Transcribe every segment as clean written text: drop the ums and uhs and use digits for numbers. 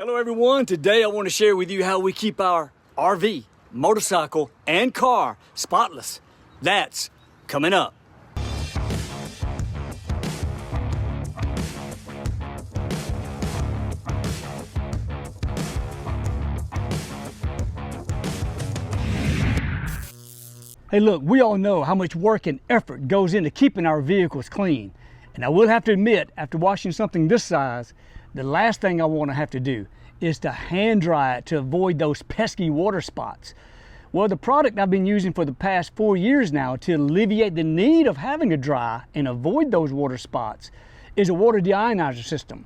Hello everyone, today I want to share with you how we keep our RV, motorcycle, and car spotless. That's coming up. Hey look, we all know how much work and effort goes into keeping our vehicles clean. And I will have to admit, after washing something this size, the last thing I want to have to do is to hand dry it to avoid those pesky water spots. Well, the product I've been using for the past 4 years now to alleviate the need of having to dry and avoid those water spots is a water deionizer system.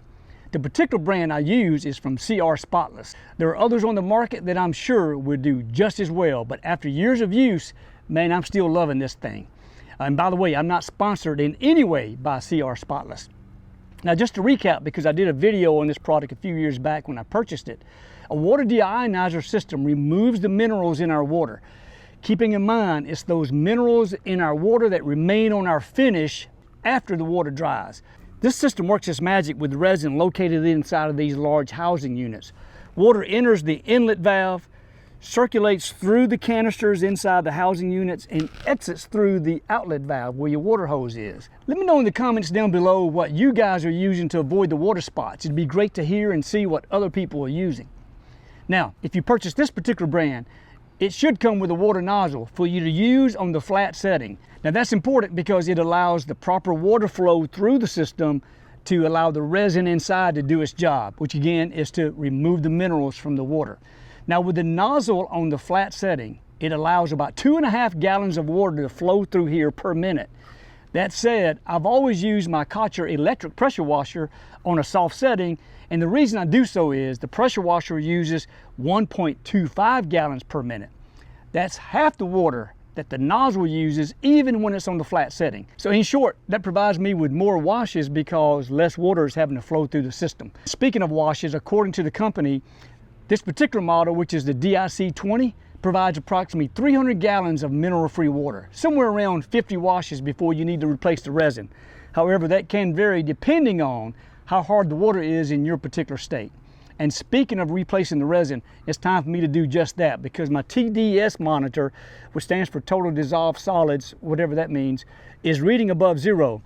The particular brand I use is from CR Spotless. There are others on the market that I'm sure would do just as well, but after years of use, man, I'm still loving this thing. And by the way, I'm not sponsored in any way by CR Spotless. Now, just to recap, because I did a video on this product a few years back when I purchased it, a water deionizer system removes the minerals in our water. Keeping in mind, it's those minerals in our water that remain on our finish after the water dries. This system works its magic with resin located inside of these large housing units. Water enters the inlet valve, circulates through the canisters inside the housing units, and exits through the outlet valve where your water hose is. Let me know in the comments down below what you guys are using to avoid the water spots. It'd be great to hear and see what other people are using. Now, if you purchase this particular brand, it should come with a water nozzle for you to use on the flat setting. Now that's important because it allows the proper water flow through the system to allow the resin inside to do its job, which again is to remove the minerals from the water. Now with the nozzle on the flat setting, it allows about 2.5 gallons of water to flow through here per minute. That said, I've always used my Karcher electric pressure washer on a soft setting, and the reason I do so is the pressure washer uses 1.25 gallons per minute. That's half the water that the nozzle uses even when it's on the flat setting. So in short, that provides me with more washes because less water is having to flow through the system. Speaking of washes, according to the company, this particular model, which is the DIC-20, provides approximately 300 gallons of mineral-free water, somewhere around 50 washes before you need to replace the resin. However, that can vary depending on how hard the water is in your particular state. And speaking of replacing the resin, it's time for me to do just that because my TDS monitor, which stands for total dissolved solids, whatever that means, is reading above 0.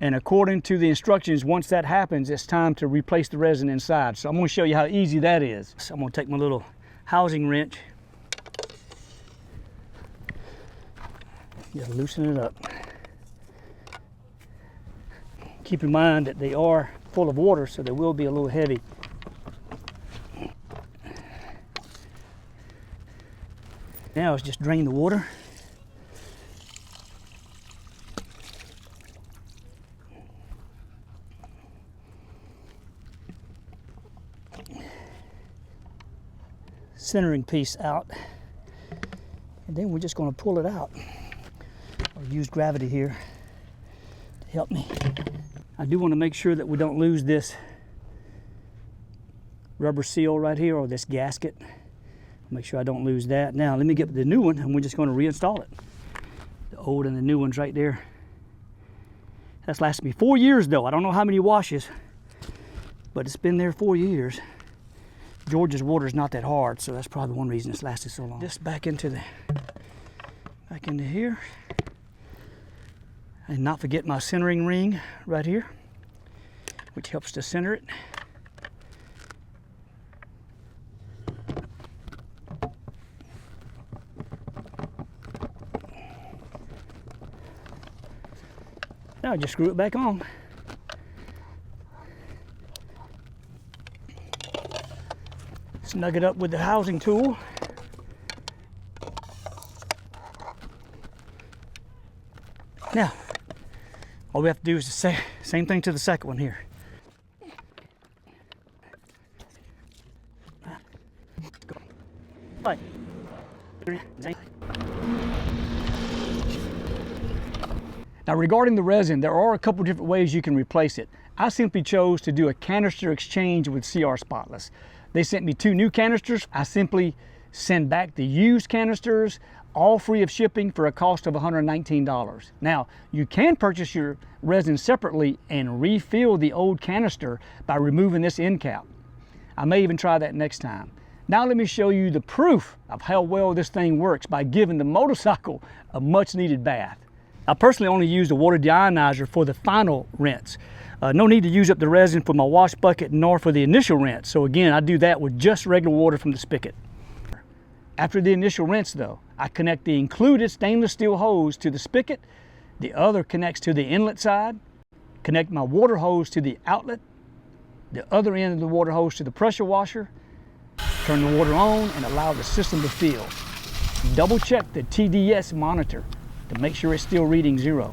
And according to the instructions, once that happens, it's time to replace the resin inside. So I'm going to show you how easy that is. So I'm going to take my little housing wrench, just loosen it up. Keep in mind that they are full of water, so they will be a little heavy. Now it's just drain the water. Centering piece out, and then we're just going to pull it out or use gravity here to help me. I do want to make sure that we don't lose this rubber seal right here or this gasket. Make sure I don't lose that. Now let me get the new one and we're just going to reinstall it. The old and the new one's right there. That's lasted me 4 years though. I don't know how many washes, but it's been there 4 years. Georgia's water is not that hard, so that's probably one reason it's lasted so long. Just back into here, and not forget my centering ring right here, which helps to center it. Now just screw it back on. Snug it up with the housing tool. Now, all we have to do is the same thing to the second one here. Now regarding the resin, there are a couple different ways you can replace it. I simply chose to do a canister exchange with CR Spotless. They sent me 2 new canisters. I simply send back the used canisters, all free of shipping for a cost of $119. Now, you can purchase your resin separately and refill the old canister by removing this end cap. I may even try that next time. Now let me show you the proof of how well this thing works by giving the motorcycle a much needed bath. I personally only use the water deionizer for the final rinse. No need to use up the resin for my wash bucket nor for the initial rinse. So again, I do that with just regular water from the spigot. After the initial rinse though, I connect the included stainless steel hose to the spigot. The other connects to the inlet side. Connect my water hose to the outlet. The other end of the water hose to the pressure washer. Turn the water on and allow the system to fill. Double check the TDS monitor to make sure it's still reading 0.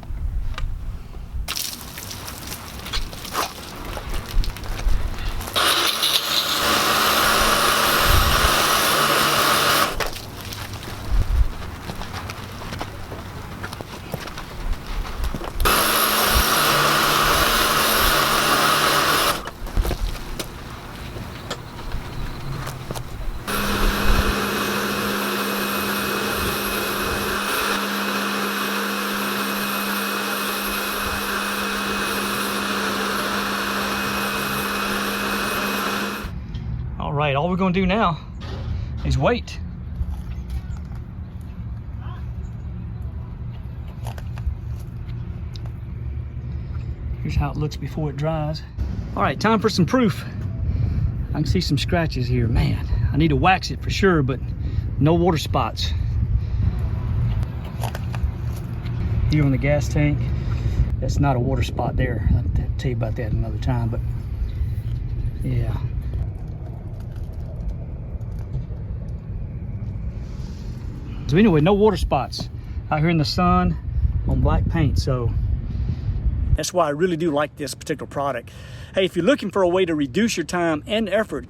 All right, all we're gonna do now is wait. Here's how it looks before it dries. All right, time for some proof. I can see some scratches here. Man, I need to wax it for sure, but no water spots. Here on the gas tank, that's not a water spot there. I'll tell you about that another time, but yeah. So anyway, no water spots out here in the sun on black paint. So that's why I really do like this particular product. Hey, if you're looking for a way to reduce your time and effort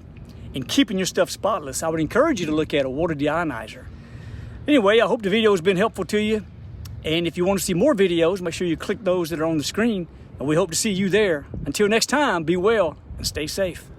in keeping your stuff spotless, I would encourage you to look at a water deionizer. Anyway, I hope the video has been helpful to you. And if you want to see more videos, make sure you click those that are on the screen. And we hope to see you there. Until next time, be well and stay safe.